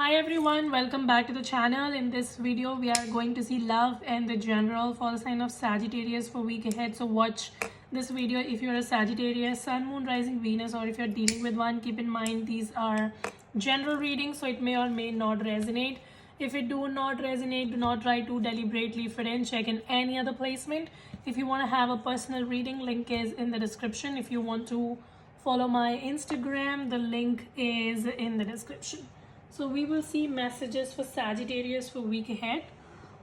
Hi everyone, welcome back to the channel. In this video we are going to see love and the general for the sign of Sagittarius for week ahead. So watch this video if you're a Sagittarius, Sun, Moon, Rising, Venus, or if you're dealing with one. Keep in mind these are general readings, so it may or may not resonate. If it do not resonate, do not try to deliberately fit in. Check in any other placement. If you want to have a personal reading, link is in the description. If you want to follow my Instagram, the link is in the description. So we will see messages for Sagittarius for week ahead.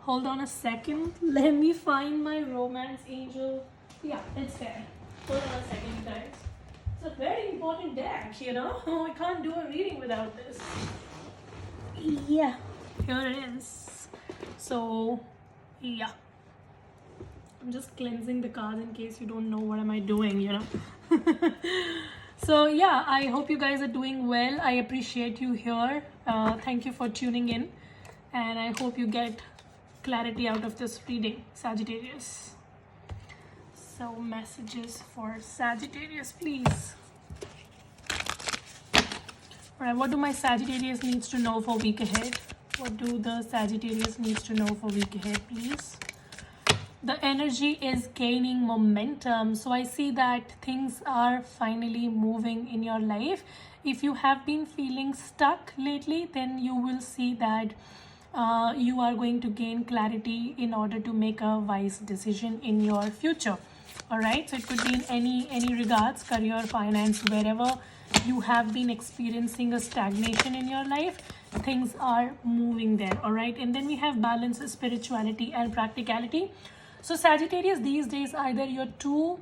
Hold on a second. Let me find my romance angel. Yeah, it's there. Hold on a second, guys. It's a very important deck, you know. I can't do a reading without this. Yeah, here it is. So, yeah. I'm just cleansing the cards in case you don't know what am I doing, you know. So yeah, I hope you guys are doing well. I appreciate you here. Thank you for tuning in, and I hope you get clarity out of this reading, Sagittarius. So messages for Sagittarius, please. All right, what do my Sagittarius needs to know for week ahead? What do the Sagittarius needs to know for week ahead, please? The energy is gaining momentum, so I see that things are finally moving in your life. If you have been feeling stuck lately, then you will see that you are going to gain clarity in order to make a wise decision in your future. All right, so it could be in any regards, career, finance, wherever you have been experiencing a stagnation in your life, things are moving there. All right, and then we have balance, spirituality, and practicality. So Sagittarius, these days either you're too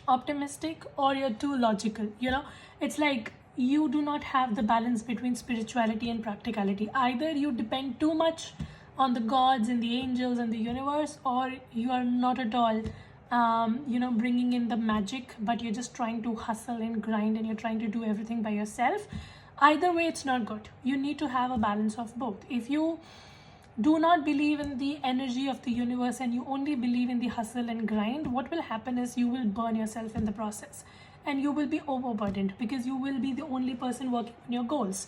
optimistic or you're too logical, you know. It's like you do not have the balance between spirituality and practicality. Either you depend too much on the gods and the angels and the universe, or you are not at all bringing in the magic, but you're just trying to hustle and grind and you're trying to do everything by yourself. Either way, it's not good. You need to have a balance of both. If you do not believe in the energy of the universe and you only believe in the hustle and grind, what will happen is you will burn yourself in the process and you will be overburdened because you will be the only person working on your goals.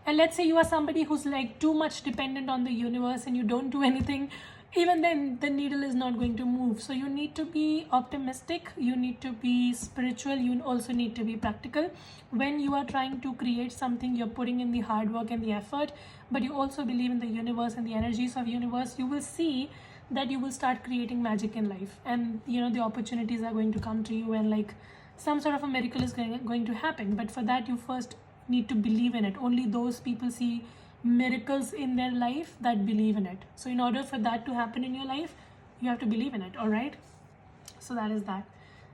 And let's say you are somebody who's like too much dependent on the universe and you don't do anything, even then the needle is not going to move. So you need to be optimistic, you need to be spiritual, you also need to be practical. When you are trying to create something, you're putting in the hard work and the effort, but you also believe in the universe and the energies of universe, you will see that you will start creating magic in life, and you know the opportunities are going to come to you, and like some sort of a miracle is going to happen. But for that you first need to believe in it. Only those people see miracles in their life that believe in it. So in order for that to happen in your life, you have to believe in it. All right, so that is that.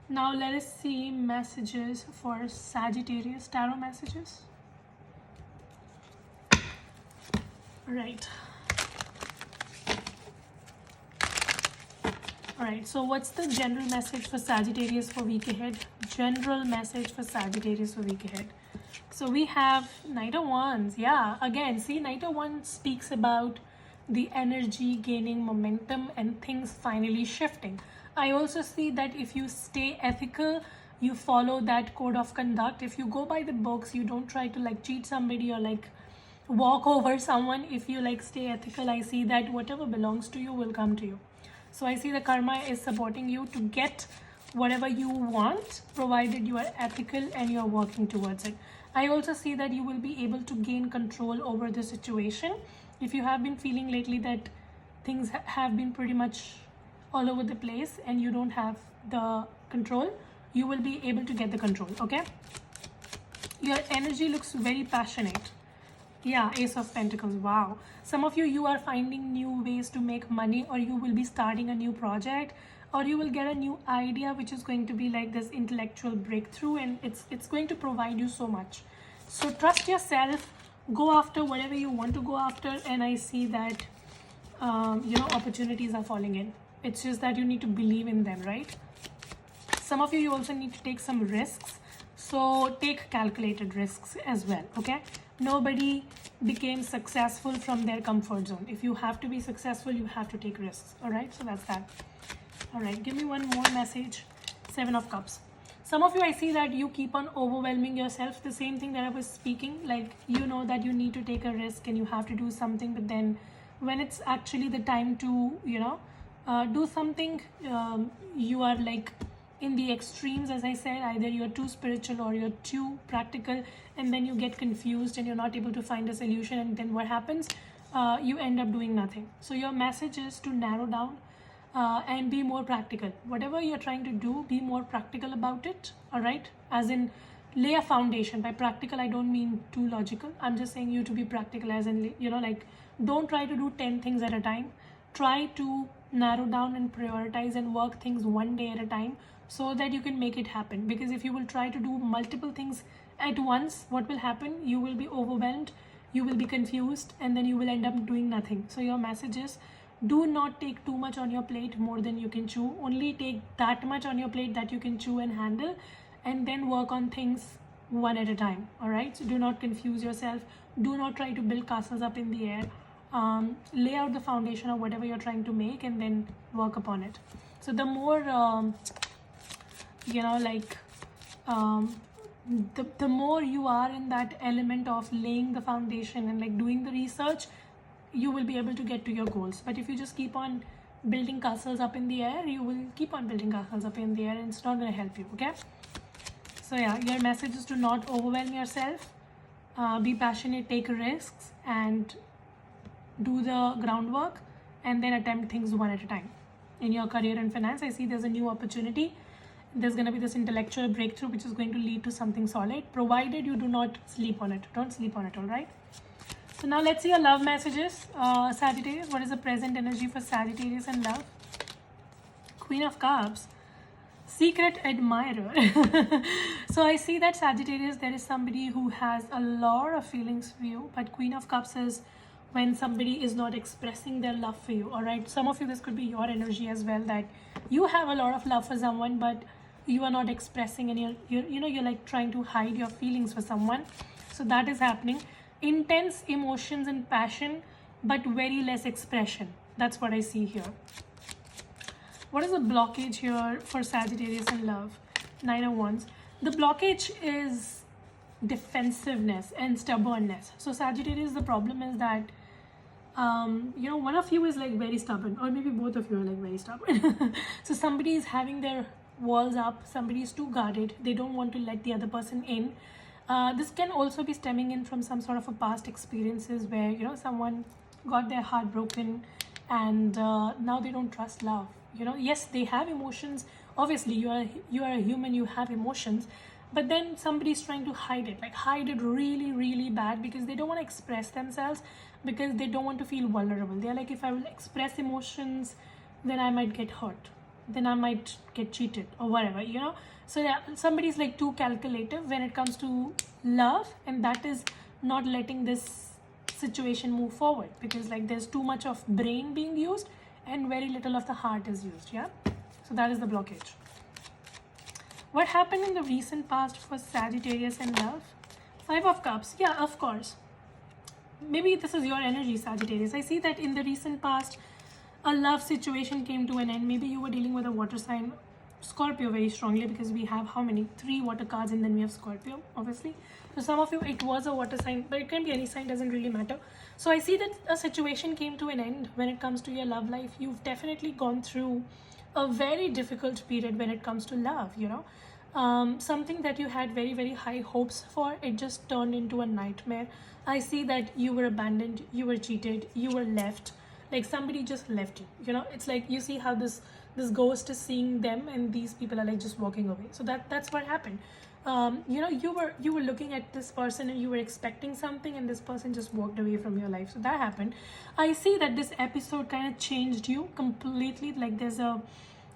Now let us see messages for Sagittarius, tarot messages. Right. All right, so what's the general message for Sagittarius for week ahead? General message for Sagittarius for week ahead. So we have Knight of Wands. Yeah, again, see, Knight of Wands speaks about the energy gaining momentum and things finally shifting. I also see that if you stay ethical, you follow that code of conduct. If you go by the books, you don't try to like cheat somebody or like walk over someone. If you like stay ethical, I see that whatever belongs to you will come to you. So I see the karma is supporting you to get whatever you want, provided you are ethical and you are working towards it. I also see that you will be able to gain control over the situation. If you have been feeling lately that things have been pretty much all over the place and you don't have the control, you will be able to get the control. Okay, your energy looks very passionate. Yeah, Ace of Pentacles. Wow, some of you are finding new ways to make money, or you will be starting a new project, or you will get a new idea which is going to be like this intellectual breakthrough, and it's going to provide you so much. So trust yourself, go after whatever you want to go after, and I see that opportunities are falling in. It's just that you need to believe in them, right? Some of you also need to take some risks, so take calculated risks as well. Okay, nobody became successful from their comfort zone. If you have to be successful, you have to take risks. All right, so that's that. All right, give me one more message. 7 of Cups. Some of you, I see that you keep on overwhelming yourself. The same thing that I was speaking, like, you know that you need to take a risk and you have to do something, but then when it's actually the time to, do something, you are like in the extremes. As I said, either you're too spiritual or you're too practical, and then you get confused and you're not able to find a solution, and then what happens? You end up doing nothing. So your message is to narrow down and be more practical. Whatever you're trying to do, be more practical about it. All right, as in lay a foundation. By practical, I don't mean too logical. I'm just saying you to be practical, as in, like, don't try to do 10 things at a time. Try to narrow down and prioritize and work things one day at a time, so that you can make it happen. Because if you will try to do multiple things at once, what will happen? You will be overwhelmed, you will be confused, and then you will end up doing nothing. So your message is, do not take too much on your plate, more than you can chew. Only take that much on your plate that you can chew and handle, and then work on things one at a time. All right, so do not confuse yourself. Do not try to build castles up in the air. Lay out the foundation of whatever you're trying to make, and then work upon it. So the more the more you are in that element of laying the foundation and like doing the research, you will be able to get to your goals. But if you just keep on building castles up in the air, you will keep on building castles up in the air, and it's not going to help you. Okay, so yeah, your message is to not overwhelm yourself, be passionate, take risks, and do the groundwork, and then attempt things one at a time. In your career and finance, I see there's a new opportunity. There's going to be this intellectual breakthrough which is going to lead to something solid, provided you do not sleep on it. Don't sleep on it. All right, so now let's see your love messages. Sagittarius, what is the present energy for Sagittarius and love? Queen of Cups, secret admirer. So I see that Sagittarius, there is somebody who has a lot of feelings for you, but Queen of Cups is when somebody is not expressing their love for you. All right, some of you, this could be your energy as well, that you have a lot of love for someone, but you are not expressing, and you're like trying to hide your feelings for someone. So that is happening. Intense emotions and passion, but very less expression. That's what I see here. What is the blockage here for Sagittarius and love? 9 of Wands. The blockage is defensiveness and stubbornness. So Sagittarius, the problem is that one of you is like very stubborn, or maybe both of you are like very stubborn. So somebody is having their walls up, somebody is too guarded, they don't want to let the other person in. This can also be stemming in from some sort of a past experiences where someone got their heart broken, and now they don't trust love. Yes, they have emotions. Obviously, you are a human, you have emotions, but then somebody's trying to hide it, like hide it really, really bad, because they don't want to express themselves, because they don't want to feel vulnerable. They're like, if I will express emotions, then I might get hurt, then I might get cheated, or whatever. So yeah, somebody's like too calculative when it comes to love, and that is not letting this situation move forward, because like there's too much of brain being used and very little of the heart is used. Yeah, so that is the blockage. What happened in the recent past for Sagittarius and love? 5 of Cups. Yeah, of course. Maybe this is your energy, Sagittarius. I see that in the recent past, a love situation came to an end. Maybe you were dealing with a water sign, Scorpio, very strongly, because we have how many? 3 water cards, and then we have Scorpio, obviously. So some of you, it was a water sign, but it can be any sign, doesn't really matter. So I see that a situation came to an end when it comes to your love life. You've definitely gone through a very difficult period when it comes to love. Something that you had very, very high hopes for, it just turned into a nightmare. I see that you were abandoned, you were cheated, you were left, like somebody just left you. It's like, you see how this ghost is seeing them, and these people are like just walking away. So that's what happened. You were looking at this person and you were expecting something, and this person just walked away from your life. So that happened. I see that this episode kind of changed you completely. Like there's a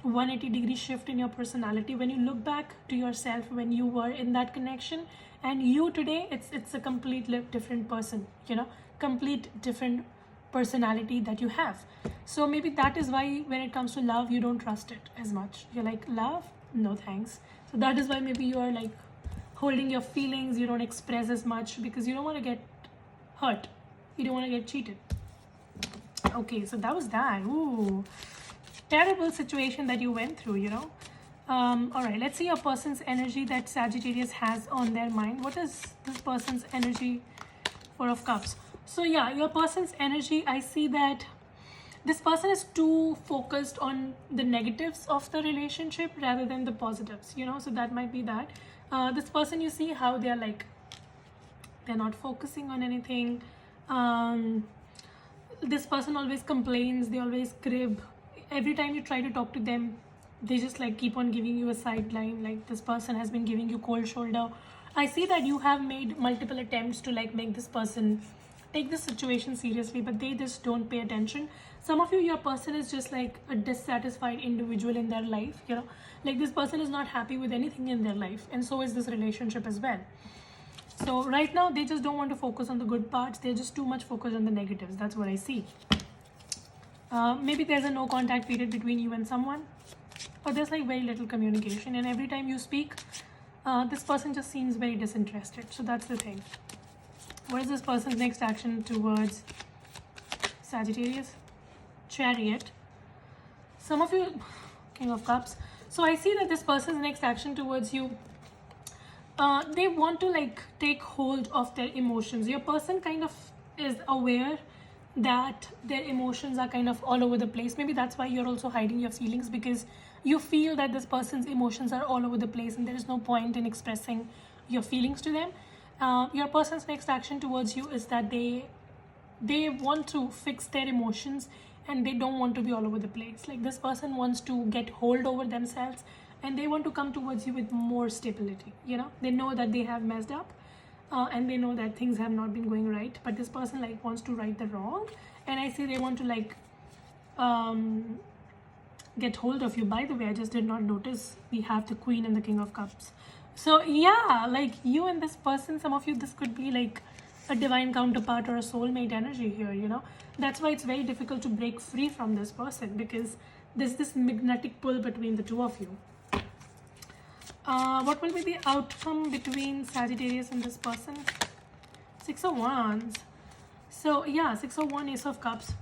180-degree shift in your personality when you look back to yourself when you were in that connection, and you today, it's a completely different person. Complete different personality that you have. So maybe that is why when it comes to love, you don't trust it as much. You're like, love, no thanks. So that is why maybe you are like holding your feelings, you don't express as much, because you don't want to get hurt, you don't want to get cheated. Okay, so that was that. Ooh, terrible situation that you went through. All right, let's see your person's energy that Sagittarius has on their mind. What is this person's energy? Four of Cups. So yeah, your person's energy, I see that this person is too focused on the negatives of the relationship rather than the positives, you know, so that might be that. This person, you see how they're like, they're not focusing on anything. This person always complains, they always crib. Every time you try to talk to them, they just like keep on giving you a sideline. Like this person has been giving you cold shoulder. I see that you have made multiple attempts to like make this person take this situation seriously, but they just don't pay attention. Some of you, your person is just like a dissatisfied individual in their life, you know, like this person is not happy with anything in their life, and so is this relationship as well. So right now they just don't want to focus on the good parts, they're just too much focused on the negatives. That's what I see. Maybe there's a no contact period between you and someone, or there's like very little communication, and every time you speak, this person just seems very disinterested. So that's the thing. What is this person's next action towards Sagittarius? Chariot. Some of you, King of Cups. So I see that this person's next action towards you, they want to like take hold of their emotions. Your person kind of is aware that their emotions are kind of all over the place. Maybe that's why you're also hiding your feelings, because you feel that this person's emotions are all over the place and there is no point in expressing your feelings to them. Your person's next action towards you is that they want to fix their emotions and they don't want to be all over the place. Like this person wants to get hold over themselves and they want to come towards you with more stability. You know, they know that they have messed up and they know that things have not been going right, but this person like wants to right the wrong, and I see they want to like get hold of you. By the way, I just did not notice we have the Queen and the King of Cups. So yeah, like you and this person, some of you, this could be like a divine counterpart or a soulmate energy here, you know. That's why it's very difficult to break free from this person, because there's this magnetic pull between the two of you. What will be the outcome between Sagittarius and this person? Six of Wands. So yeah, 6 of Wands, Ace of Cups.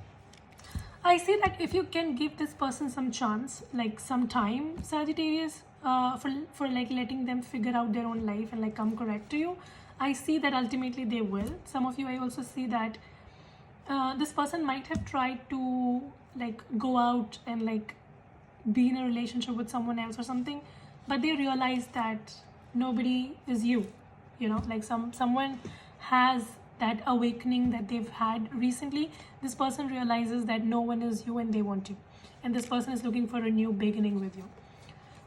I see that if you can give this person some chance, like some time, Sagittarius, for like letting them figure out their own life and like come correct to you, I see that ultimately they will. Some of you, I also see that this person might have tried to like go out and like be in a relationship with someone else or something, but they realize that nobody is you, you know, like someone has that awakening that they've had recently. This person realizes that no one is you and they want you, and this person is looking for a new beginning with you.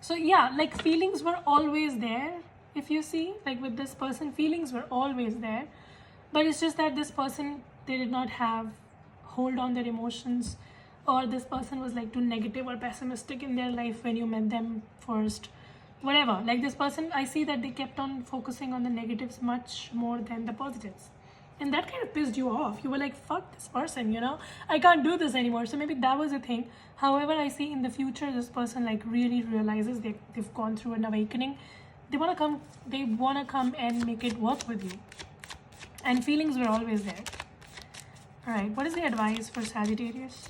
So yeah, like feelings were always there. If you see, like with this person, feelings were always there, but it's just that this person, they did not have hold on their emotions, or this person was like too negative or pessimistic in their life when you met them first, whatever. Like this person, I see that they kept on focusing on the negatives much more than the positives, and that kind of pissed you off. You were like, fuck this person, you know, I can't do this anymore. So maybe that was a thing. However, I see in the future this person like really realizes they've gone through an awakening. They want to come and make it work with you, and feelings were always there. All right, what is the advice for Sagittarius?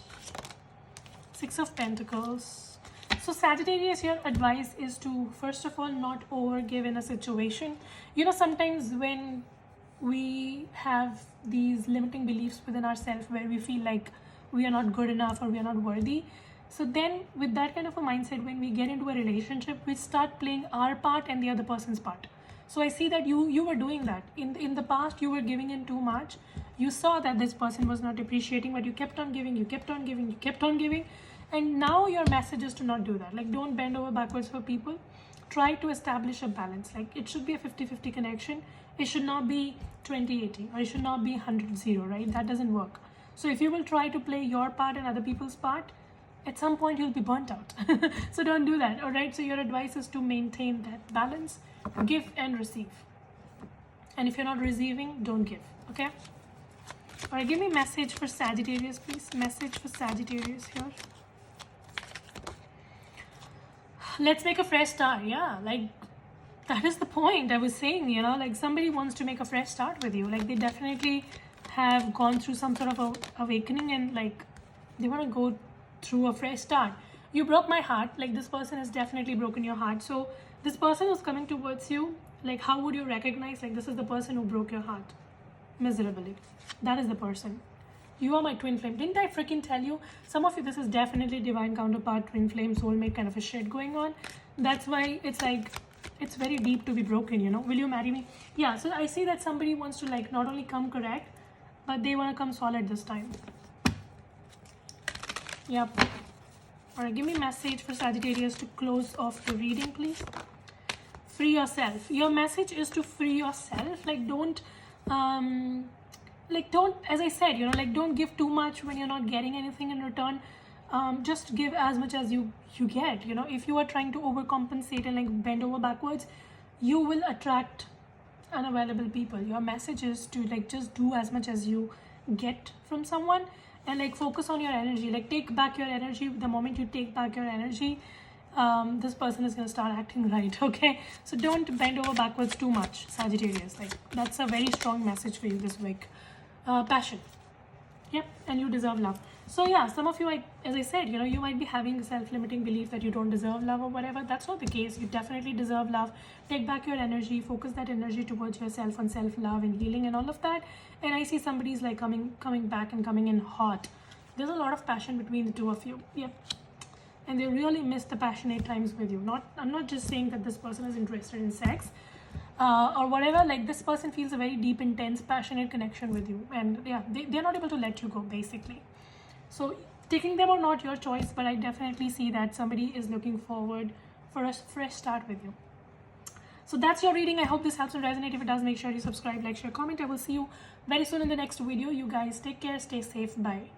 6 of Pentacles. So Sagittarius, your advice is to, first of all, not overgive in a situation. You know, sometimes when we have these limiting beliefs within ourselves where we feel like we are not good enough or we are not worthy, so then with that kind of a mindset, when we get into a relationship, we start playing our part and the other person's part. So I see that you were doing that in the past. You were giving in too much. You saw that this person was not appreciating, but you kept on giving, you kept on giving, you kept on giving, and now your message is to not do that. Like, don't bend over backwards for people. Try to establish a balance. Like, it should be a 50-50 connection. It should not be 20-80, or it should not be 100-0, right? That doesn't work. So if you will try to play your part and other people's part, at some point you'll be burnt out. So don't do that. All right, so your advice is to maintain that balance, give and receive, and if you're not receiving, don't give. Okay. All right, give me message for Sagittarius, please. Message for Sagittarius here. Let's make a fresh start. Yeah, like that is the point I was saying, you know, like somebody wants to make a fresh start with you. Like they definitely have gone through some sort of awakening, and like they want to go through a fresh start. You broke my heart. Like, this person has definitely broken your heart. So this person who's coming towards you, like, how would you recognize, like, this is the person who broke your heart miserably? That is the person. You are my twin flame. Didn't I freaking tell you? Some of you, this is definitely divine counterpart, twin flame, soulmate kind of a shit going on. That's why it's like, it's very deep to be broken, you know. Will you marry me? Yeah, so I see that somebody wants to, like, not only come correct, but they want to come solid this time. Yep. All right, give me a message for Sagittarius to close off the reading, please. Free yourself. Your message is to free yourself. Like, don't, as I said, you know, like, don't give too much when you're not getting anything in return. Just give as much as you get, you know. If you are trying to overcompensate and, like, bend over backwards, you will attract unavailable people. Your message is to, like, just do as much as you get from someone, and, like, focus on your energy. Like, take back your energy. The moment you take back your energy, this person is going to start acting right. Okay, so don't bend over backwards too much, Sagittarius. Like, that's a very strong message for you this week. Passion. Yep. And you deserve love. So yeah, some of you, as I said, you know, you might be having a self-limiting belief that you don't deserve love or whatever. That's not the case. You definitely deserve love. Take back your energy, focus that energy towards yourself on self-love and healing and all of that. And I see somebody's, like, coming back and coming in hot. There's a lot of passion between the two of you. Yep. And they really miss the passionate times with you. I'm not just saying that this person is interested in sex or whatever. Like, this person feels a very deep, intense, passionate connection with you, and yeah, they're not able to let you go, basically. So taking them or not, your choice, but I definitely see that somebody is looking forward for a fresh start with you. So that's your reading. I hope this helps and resonate. If it does, make sure you subscribe, like, share, comment. I will see you very soon in the next video. You guys take care, stay safe, bye.